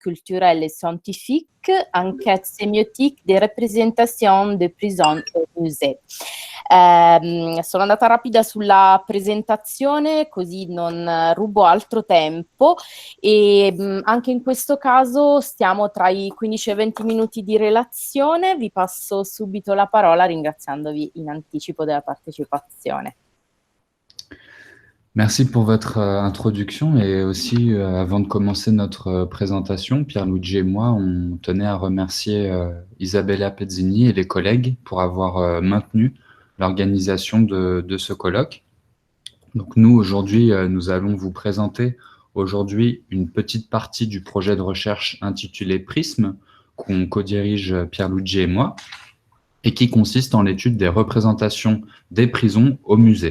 culturelle et scientifique, enquête sémiotique des representations de prison e musei. Sono andata rapida sulla presentazione così non rubo altro tempo e anche in questo caso stiamo tra i 15 e 20 minuti di relazione. Vi passo subito la parola ringraziandovi in anticipo della partecipazione. Merci pour votre introduction et aussi avant de commencer notre présentation, Pierluigi et moi, on tenait à remercier Isabella Pezzini et les collègues pour avoir maintenu l'organisation de ce colloque. Donc nous, aujourd'hui, nous allons vous présenter aujourd'hui une petite partie du projet de recherche intitulé Prisme, qu'on co-dirige Pierluigi et moi, et qui consiste en l'étude des représentations des prisons au musée.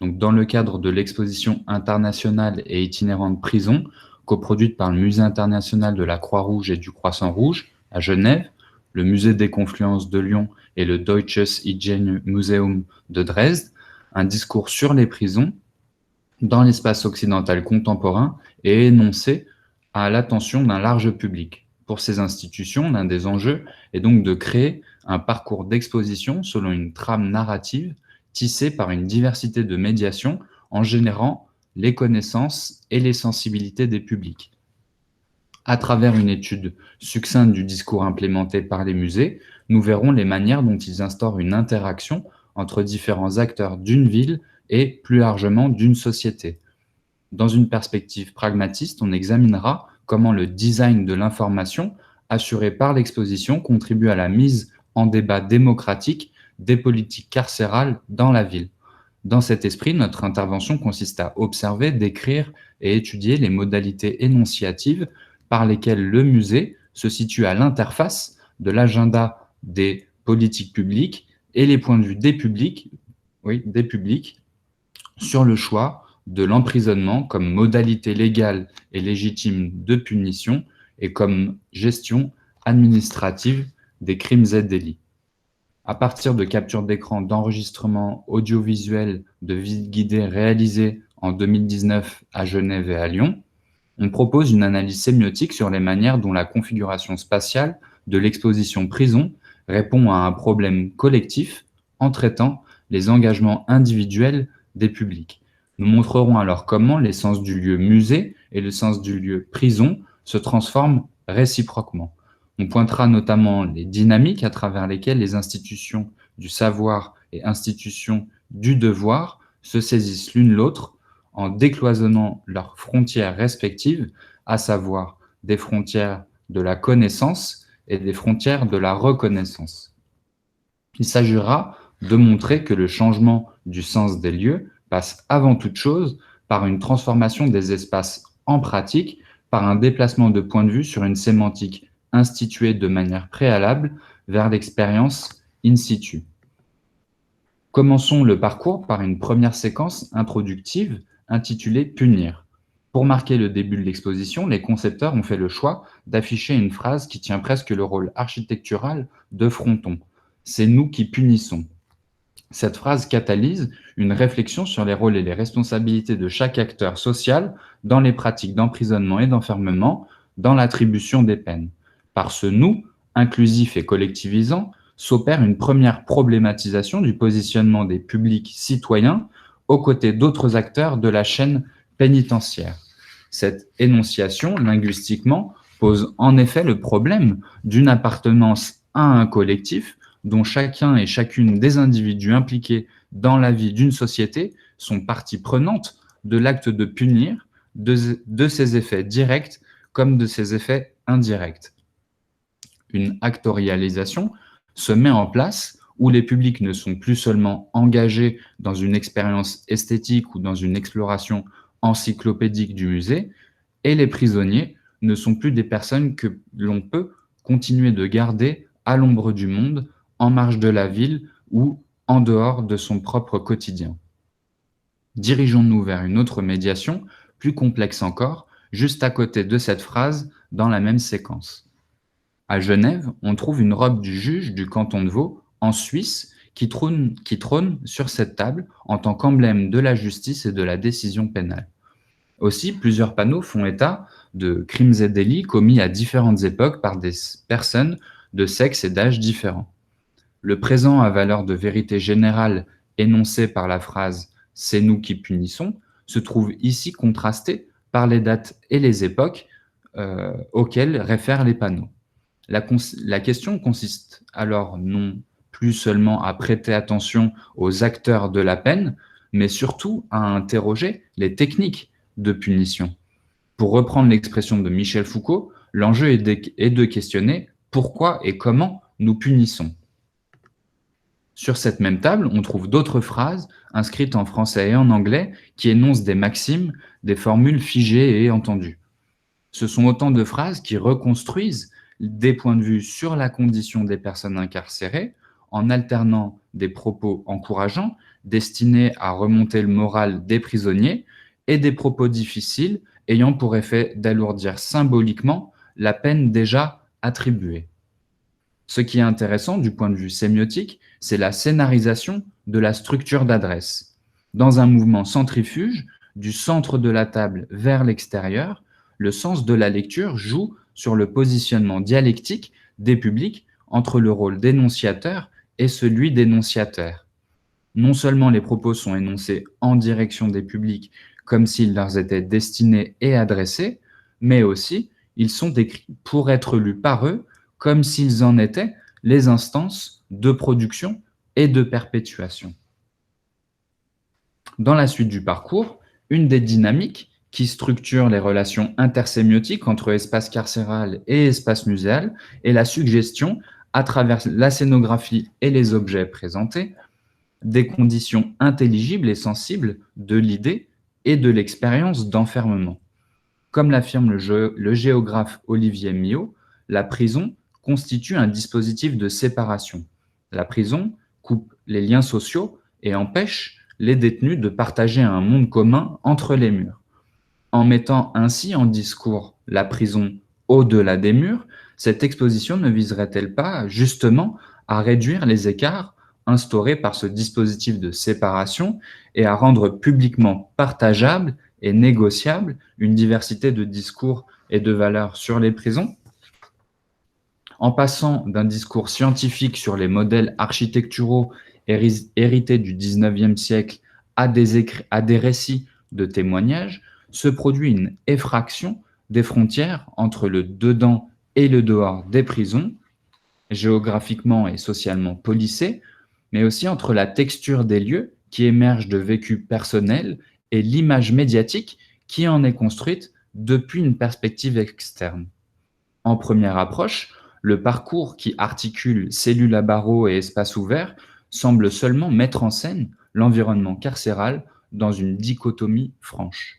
Donc, dans le cadre de l'exposition internationale et itinérante Prison, coproduite par le Musée international de la Croix-Rouge et du Croissant-Rouge à Genève, le Musée des Confluences de Lyon et le Deutsches Hygiene-Museum de Dresde, un discours sur les prisons dans l'espace occidental contemporain est énoncé à l'attention d'un large public. Pour ces institutions, l'un des enjeux est donc de créer un parcours d'exposition selon une trame narrative tissée par une diversité de médiations en générant les connaissances et les sensibilités des publics. À travers une étude succincte du discours implémenté par les musées, nous verrons les manières dont ils instaurent une interaction entre différents acteurs d'une ville et plus largement d'une société. Dans une perspective pragmatiste, on examinera comment le design de l'information assuré par l'exposition contribue à la mise en débat démocratique des politiques carcérales dans la ville. Dans cet esprit, notre intervention consiste à observer, décrire et étudier les modalités énonciatives par lesquelles le musée se situe à l'interface de l'agenda des politiques publiques et les points de vue des publics sur le choix de l'emprisonnement comme modalité légale et légitime de punition et comme gestion administrative des crimes et délits. À partir de captures d'écran d'enregistrements audiovisuels de visites guidées réalisées en 2019 à Genève et à Lyon, on propose une analyse sémiotique sur les manières dont la configuration spatiale de l'exposition prison répond à un problème collectif en traitant les engagements individuels des publics. Nous montrerons alors comment les sens du lieu musée et le sens du lieu prison se transforment réciproquement. On pointera notamment les dynamiques à travers lesquelles les institutions du savoir et institutions du devoir se saisissent l'une l'autre en décloisonnant leurs frontières respectives, à savoir des frontières de la connaissance et des frontières de la reconnaissance. Il s'agira de montrer que le changement du sens des lieux passe avant toute chose par une transformation des espaces en pratique, par un déplacement de point de vue sur une sémantique instituée de manière préalable vers l'expérience in situ. Commençons le parcours par une première séquence introductive intitulée « Punir ». Pour marquer le début de l'exposition, les concepteurs ont fait le choix d'afficher une phrase qui tient presque le rôle architectural de fronton. « C'est nous qui punissons ». Cette phrase catalyse une réflexion sur les rôles et les responsabilités de chaque acteur social dans les pratiques d'emprisonnement et d'enfermement, dans l'attribution des peines. Par ce « nous » inclusif et collectivisant, s'opère une première problématisation du positionnement des publics citoyens aux côtés d'autres acteurs de la chaîne pénitentiaire. Cette énonciation, linguistiquement, pose en effet le problème d'une appartenance à un collectif dont chacun et chacune des individus impliqués dans la vie d'une société sont partie prenante de l'acte de punir, de ses effets directs comme de ses effets indirects. Une actorialisation se met en place où les publics ne sont plus seulement engagés dans une expérience esthétique ou dans une exploration encyclopédique du musée, et les prisonniers ne sont plus des personnes que l'on peut continuer de garder à l'ombre du monde, en marge de la ville ou en dehors de son propre quotidien. Dirigeons-nous vers une autre médiation, plus complexe encore, juste à côté de cette phrase dans la même séquence. À Genève, on trouve une robe du juge du canton de Vaud, en Suisse, qui trône sur cette table en tant qu'emblème de la justice et de la décision pénale. Aussi, plusieurs panneaux font état de crimes et délits commis à différentes époques par des personnes de sexe et d'âge différents. Le présent à valeur de vérité générale énoncé par la phrase « c'est nous qui punissons » se trouve ici contrasté par les dates et les époques auxquelles réfèrent les panneaux. La question consiste alors non plus seulement à prêter attention aux acteurs de la peine, mais surtout à interroger les techniques de punition. Pour reprendre l'expression de Michel Foucault, l'enjeu est de questionner pourquoi et comment nous punissons. Sur cette même table, on trouve d'autres phrases inscrites en français et en anglais qui énoncent des maximes, des formules figées et entendues. Ce sont autant de phrases qui reconstruisent des points de vue sur la condition des personnes incarcérées en alternant des propos encourageants destinés à remonter le moral des prisonniers et des propos difficiles ayant pour effet d'alourdir symboliquement la peine déjà attribuée. Ce qui est intéressant du point de vue sémiotique, c'est la scénarisation de la structure d'adresse. Dans un mouvement centrifuge, du centre de la table vers l'extérieur, le sens de la lecture joue sur le positionnement dialectique des publics entre le rôle d'énonciateur et celui d'énonciateur. Non seulement les propos sont énoncés en direction des publics comme s'ils leur étaient destinés et adressés, mais aussi ils sont décrits pour être lus par eux comme s'ils en étaient les instances de production et de perpétuation. Dans la suite du parcours, une des dynamiques qui structure les relations intersémiotiques entre espace carcéral et espace muséal est la suggestion, à travers la scénographie et les objets présentés, des conditions intelligibles et sensibles de l'idée et de l'expérience d'enfermement. Comme l'affirme le géographe Olivier Miot, la prison constitue un dispositif de séparation. La prison coupe les liens sociaux et empêche les détenus de partager un monde commun entre les murs. En mettant ainsi en discours la prison au-delà des murs, cette exposition ne viserait-elle pas justement à réduire les écarts instaurés par ce dispositif de séparation et à rendre publiquement partageable et négociable une diversité de discours et de valeurs sur les prisons? En passant d'un discours scientifique sur les modèles architecturaux hérités du XIXe siècle à des récits de témoignages, se produit une effraction des frontières entre le dedans et le dehors des prisons, géographiquement et socialement policées, mais aussi entre la texture des lieux qui émerge de vécus personnels et l'image médiatique qui en est construite depuis une perspective externe. En première approche, le parcours qui articule cellules à barreaux et espaces ouverts semble seulement mettre en scène l'environnement carcéral dans une dichotomie franche.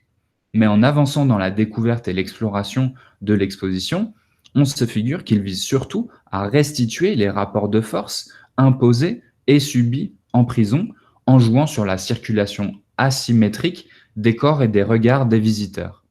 Mais en avançant dans la découverte et l'exploration de l'exposition, on se figure qu'il vise surtout à restituer les rapports de force imposés et subis en prison en jouant sur la circulation asymétrique des corps et des regards des visiteurs.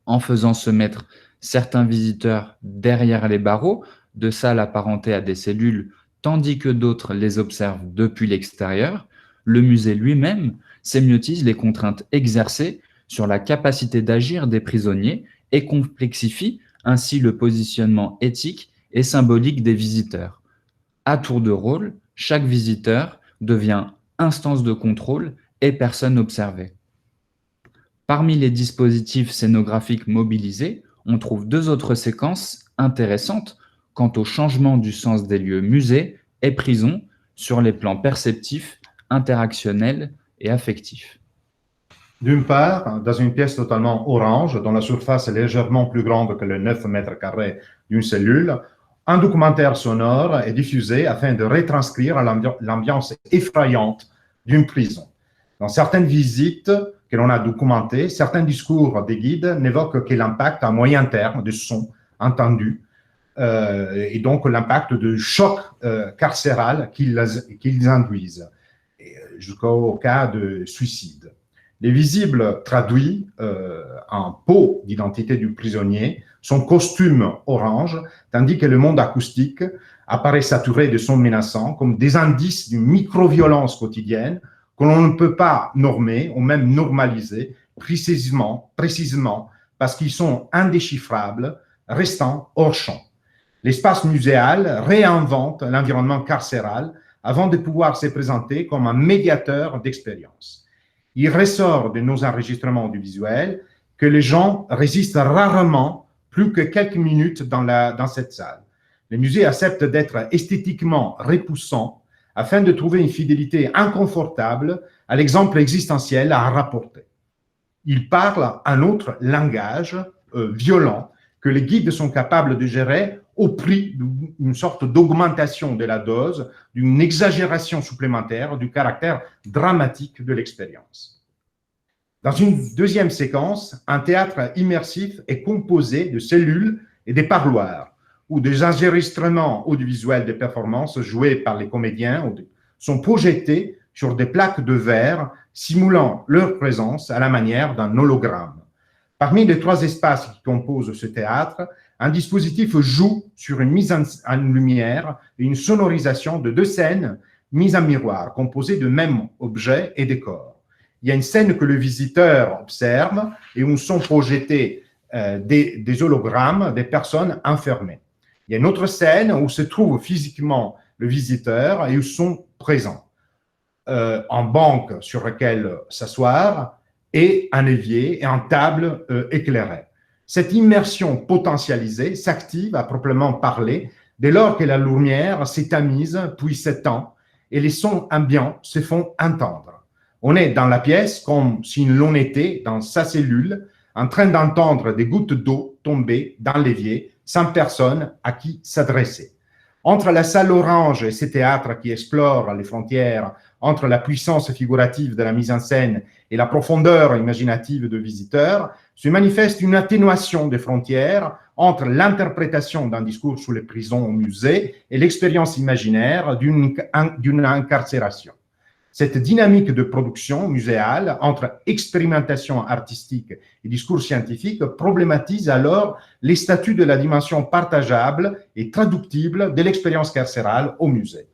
En faisant se mettre certains visiteurs derrière les barreaux, de salles apparentées à des cellules, tandis que d'autres les observent depuis l'extérieur, le musée lui-même sémiotise les contraintes exercées sur la capacité d'agir des prisonniers et complexifie ainsi le positionnement éthique et symbolique des visiteurs. À tour de rôle, chaque visiteur devient instance de contrôle et personne observée. Parmi les dispositifs scénographiques mobilisés, on trouve deux autres séquences intéressantes quant au changement du sens des lieux musée et prison sur les plans perceptifs, interactionnels et affectifs. D'une part, dans une pièce totalement orange, dont la surface est légèrement plus grande que les 9 mètres carrés d'une cellule, un documentaire sonore est diffusé afin de retranscrire l'ambiance effrayante d'une prison. Dans certaines visites que l'on a documentées, certains discours des guides n'évoquent que l'impact à moyen terme du son entendu et donc l'impact du choc carcéral qu'ils induisent, jusqu'au cas de suicide. Les visibles traduits en peau d'identité du prisonnier, son costume orange, tandis que le monde acoustique apparaît saturé de sons menaçants comme des indices d'une micro-violence quotidienne que l'on ne peut pas normer ou même normaliser précisément parce qu'ils sont indéchiffrables, restant hors champ. L'espace muséal réinvente l'environnement carcéral avant de pouvoir se présenter comme un médiateur d'expérience. Il ressort de nos enregistrements audiovisuels que les gens résistent rarement plus que quelques minutes dans cette salle. Les musées acceptent d'être esthétiquement repoussants afin de trouver une fidélité inconfortable à l'exemple existentiel à rapporter. Ils parlent un autre langage violent que les guides sont capables de gérer au prix d'une sorte d'augmentation de la dose, d'une exagération supplémentaire du caractère dramatique de l'expérience. Dans une deuxième séquence, un théâtre immersif est composé de cellules et des parloirs, où des enregistrements audiovisuels de performances joués par les comédiens sont projetés sur des plaques de verre simulant leur présence à la manière d'un hologramme. Parmi les 3 espaces qui composent ce théâtre, un dispositif joue sur une mise en lumière et une sonorisation de 2 scènes mises en miroir, composées de mêmes objets et décors. Il y a une scène que le visiteur observe et où sont projetés des hologrammes des personnes enfermées. Il y a une autre scène où se trouve physiquement le visiteur et où sont présents en banque sur laquelle s'asseoir et un évier et une table éclairée. Cette immersion potentialisée s'active à proprement parler dès lors que la lumière s'est tamise puis s'étend et les sons ambiants se font entendre. On est dans la pièce comme si l'on était dans sa cellule en train d'entendre des gouttes d'eau tomber dans l'évier sans personne à qui s'adresser. Entre la salle orange et ce théâtre qui explore les frontières entre la puissance figurative de la mise en scène et la profondeur imaginative de visiteurs, se manifeste une atténuation des frontières entre l'interprétation d'un discours sur les prisons au musée et l'expérience imaginaire d'une incarcération. Cette dynamique de production muséale entre expérimentation artistique et discours scientifique problématise alors les statuts de la dimension partageable et traductible de l'expérience carcérale au musée.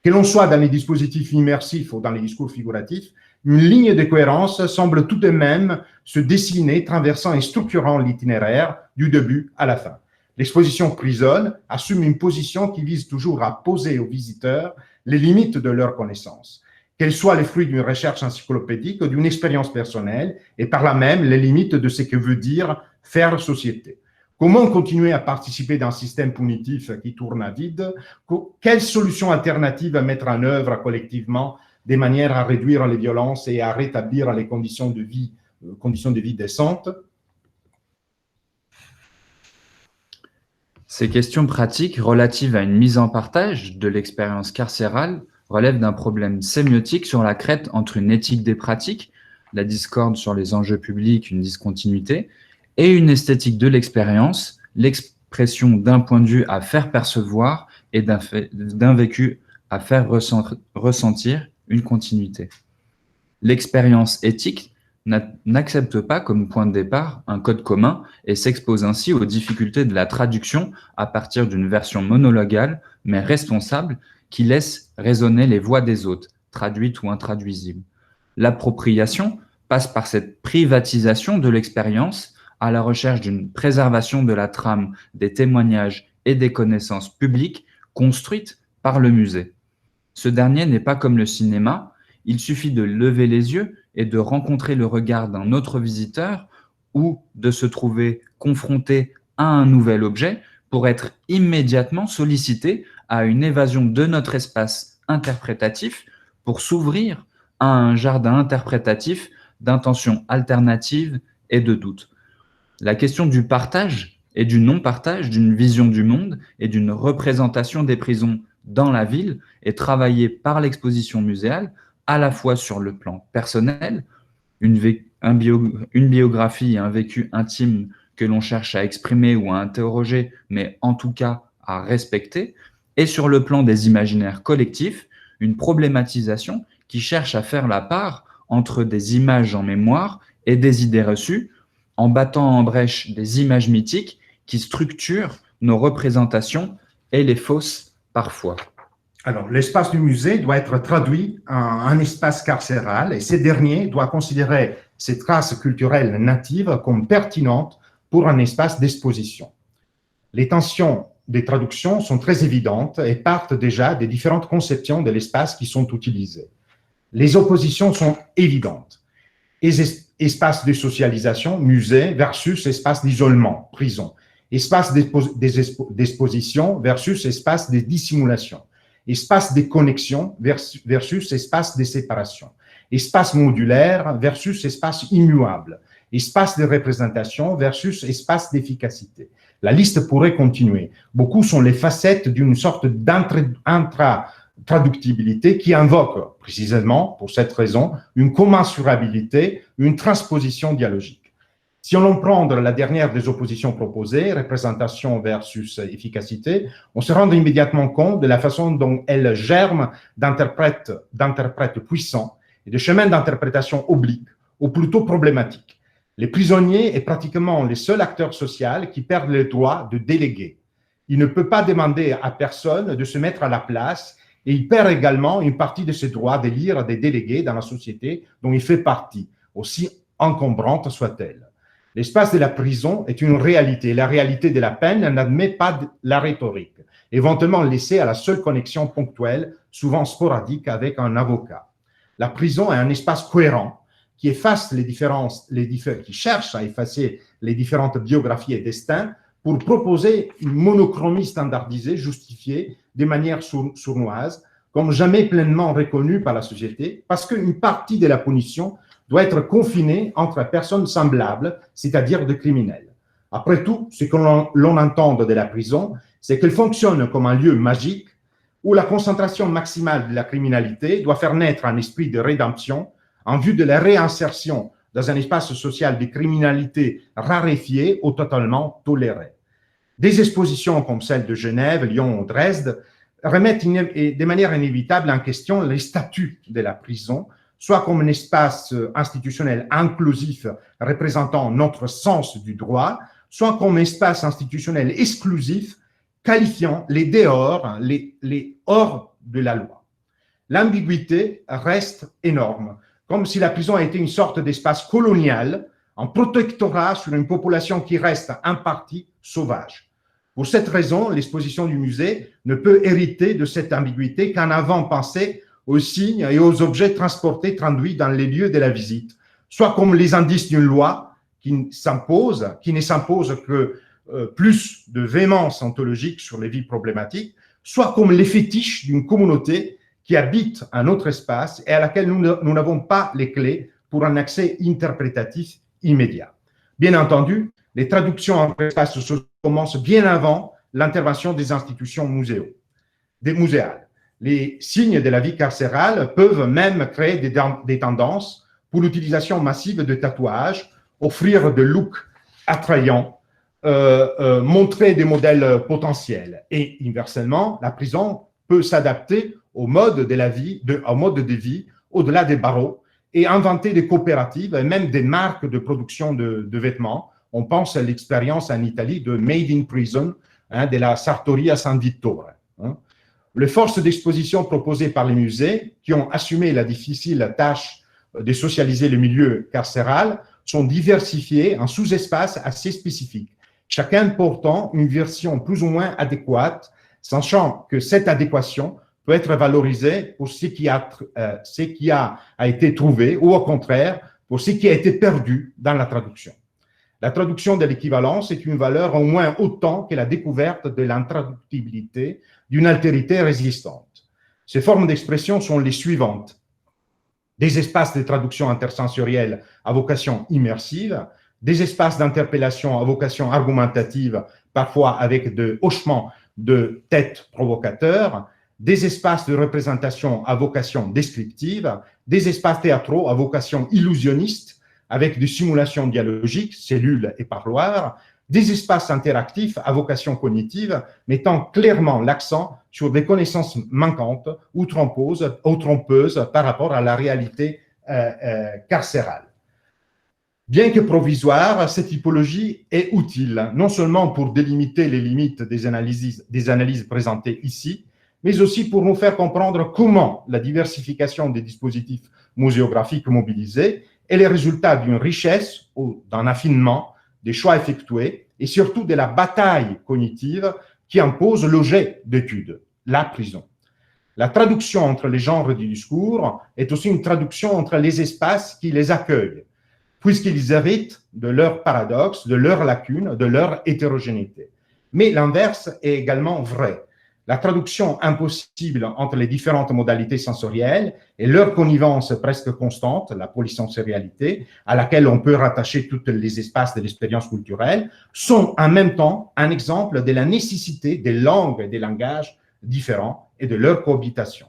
Que l'on soit dans les dispositifs immersifs ou dans les discours figuratifs, une ligne de cohérence semble tout de même se dessiner, traversant et structurant l'itinéraire du début à la fin. L'exposition Prison assume une position qui vise toujours à poser aux visiteurs les limites de leur connaissance, qu'elles soient les fruits d'une recherche encyclopédique ou d'une expérience personnelle, et par là même les limites de ce que veut dire faire société. Comment continuer à participer d'un système punitif qui tourne à vide? Quelles solutions alternatives à mettre en œuvre collectivement de manière à réduire les violences et à rétablir les conditions de vie décentes? Ces questions pratiques relatives à une mise en partage de l'expérience carcérale relèvent d'un problème sémiotique sur la crête entre une éthique des pratiques, la discorde sur les enjeux publics, une discontinuité, et une esthétique de l'expérience, l'expression d'un point de vue à faire percevoir et d'un vécu à faire ressentir une continuité. L'expérience éthique n'accepte pas comme point de départ un code commun et s'expose ainsi aux difficultés de la traduction à partir d'une version monologale mais responsable qui laisse résonner les voix des autres, traduites ou intraduisibles. L'appropriation passe par cette privatisation de l'expérience à la recherche d'une préservation de la trame des témoignages et des connaissances publiques construites par le musée. Ce dernier n'est pas comme le cinéma, il suffit de lever les yeux et de rencontrer le regard d'un autre visiteur ou de se trouver confronté à un nouvel objet pour être immédiatement sollicité à une évasion de notre espace interprétatif pour s'ouvrir à un jardin interprétatif d'intentions alternatives et de doutes. La question du partage et du non-partage, d'une vision du monde et d'une représentation des prisons dans la ville est travaillée par l'exposition muséale à la fois sur le plan personnel, une biographie et un vécu intime que l'on cherche à exprimer ou à interroger, mais en tout cas à respecter, et sur le plan des imaginaires collectifs, une problématisation qui cherche à faire la part entre des images en mémoire et des idées reçues, en battant en brèche des images mythiques qui structurent nos représentations et les faussent parfois. Alors, l'espace du musée doit être traduit en un espace carcéral et ce dernier doit considérer ces traces culturelles natives comme pertinentes pour un espace d'exposition. Les tensions des traductions sont très évidentes et partent déjà des différentes conceptions de l'espace qui sont utilisées. Les oppositions sont évidentes. Espace de socialisation, musée, versus espace d'isolement, prison. Espace d'exposition versus espace de dissimulation. Espace de connexion versus espace de séparation. Espace modulaire versus espace immuable. Espace de représentation versus espace d'efficacité. La liste pourrait continuer. Beaucoup sont les facettes d'une sorte d'intra-traductibilité qui invoque, précisément pour cette raison, une commensurabilité, une transposition dialogique. Si on prend la dernière des oppositions proposées, représentation versus efficacité, on se rend immédiatement compte de la façon dont elle germe d'interprètes puissants et de chemins d'interprétation obliques, ou plutôt problématiques. Les prisonniers est pratiquement les seuls acteurs sociaux qui perdent le droit de déléguer. Il ne peut pas demander à personne de se mettre à la place et il perd également une partie de ses droits d'élire des délégués dans la société dont il fait partie, aussi encombrante soit-elle. L'espace de la prison est une réalité. La réalité de la peine n'admet pas la rhétorique, éventuellement laissée à la seule connexion ponctuelle, souvent sporadique, avec un avocat. La prison est un espace cohérent qui efface qui cherche à effacer les différentes biographies et destins pour proposer une monochromie standardisée, justifiée de manière sournoise, comme jamais pleinement reconnue par la société, parce qu'une partie de la punition doit être confinée entre personnes semblables, c'est-à-dire de criminels. Après tout, ce que l'on entend de la prison, c'est qu'elle fonctionne comme un lieu magique où la concentration maximale de la criminalité doit faire naître un esprit de rédemption en vue de la réinsertion dans un espace social de criminalité raréfiée ou totalement tolérée. Des expositions comme celle de Genève, Lyon ou Dresde remettent de manière inévitable en question les statuts de la prison, soit comme un espace institutionnel inclusif représentant notre sens du droit, soit comme un espace institutionnel exclusif qualifiant les dehors, les hors de la loi. L'ambiguïté reste énorme, comme si la prison a été une sorte d'espace colonial, en protectorat sur une population qui reste en partie sauvage. Pour cette raison, l'exposition du musée ne peut hériter de cette ambiguïté qu'en avant pensé aux signes et aux objets transportés, traduits dans les lieux de la visite, soit comme les indices d'une loi qui ne s'impose que plus de véhémence ontologique sur les vies problématiques, soit comme les fétiches d'une communauté qui habite un autre espace et à laquelle nous n'avons pas les clés pour un accès interprétatif immédiat. Bien entendu, les traductions en espaces sociaux commencent bien avant l'intervention des institutions muséales. Les signes de la vie carcérale peuvent même créer des tendances pour l'utilisation massive de tatouages, offrir des looks attrayants, montrer des modèles potentiels. Et inversement, la prison peut s'adapter au mode de vie au-delà des barreaux et inventer des coopératives et même des marques de production de vêtements. On pense à l'expérience en Italie de Made in Prison, de la Sartoria San Vittore. Les forces d'exposition proposées par les musées, qui ont assumé la difficile tâche de socialiser le milieu carcéral, sont diversifiées en sous-espaces assez spécifiques, chacun portant une version plus ou moins adéquate, sachant que cette adéquation peut être valorisée pour ce qui a été trouvé ou au contraire pour ce qui a été perdu dans la traduction. La traduction de l'équivalence est une valeur au moins autant que la découverte de l'intraductibilité d'une altérité résistante. Ces formes d'expression sont les suivantes. Des espaces de traduction intersensorielle à vocation immersive, des espaces d'interpellation à vocation argumentative, parfois avec de hochements de tête provocateurs, des espaces de représentation à vocation descriptive, des espaces théâtraux à vocation illusionniste, avec des simulations dialogiques, cellules et parloirs, des espaces interactifs à vocation cognitive, mettant clairement l'accent sur des connaissances manquantes ou trompeuses par rapport à la réalité carcérale. Bien que provisoire, cette typologie est utile, non seulement pour délimiter les limites des analyses présentées ici, mais aussi pour nous faire comprendre comment la diversification des dispositifs muséographiques mobilisés est le résultat d'une richesse ou d'un affinement des choix effectués et surtout de la bataille cognitive qui impose l'objet d'étude, la prison. La traduction entre les genres du discours est aussi une traduction entre les espaces qui les accueillent, puisqu'ils héritent de leurs paradoxes, de leurs lacunes, de leur hétérogénéité. Mais l'inverse est également vrai. La traduction impossible entre les différentes modalités sensorielles et leur connivence presque constante, la polysensorialité, à laquelle on peut rattacher tous les espaces de l'expérience culturelle, sont en même temps un exemple de la nécessité des langues et des langages différents et de leur cohabitation.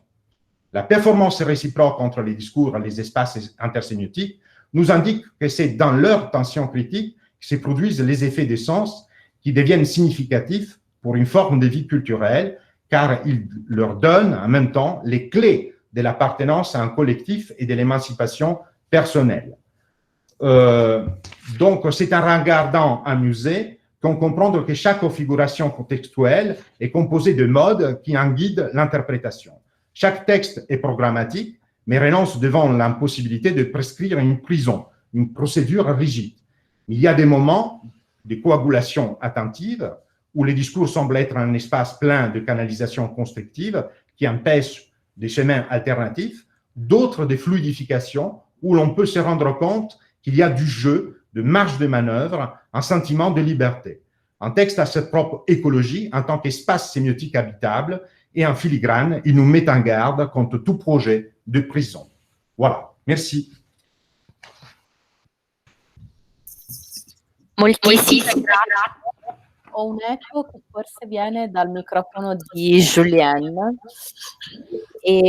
La performance réciproque entre les discours et les espaces intersémiotiques nous indique que c'est dans leur tension critique que se produisent les effets des sens qui deviennent significatifs pour une forme de vie culturelle, car ils leur donnent en même temps les clés de l'appartenance à un collectif et de l'émancipation personnelle. Donc, c'est en regardant un musée qu'on comprend que chaque configuration contextuelle est composée de modes qui en guident l'interprétation. Chaque texte est programmatique, mais renonce devant l'impossibilité de prescrire une prison, une procédure rigide. Il y a des moments de coagulation attentive où les discours semblent être un espace plein de canalisation constructive qui empêche des chemins alternatifs, d'autres de fluidification où l'on peut se rendre compte qu'il y a du jeu, de marge de manœuvre, un sentiment de liberté. Un texte a sa propre écologie en tant qu'espace sémiotique habitable et en filigrane, il nous met en garde contre tout projet de prison. Voilà, merci. Moltissimo grazie. Ho un eco che forse viene dal microfono di Julien.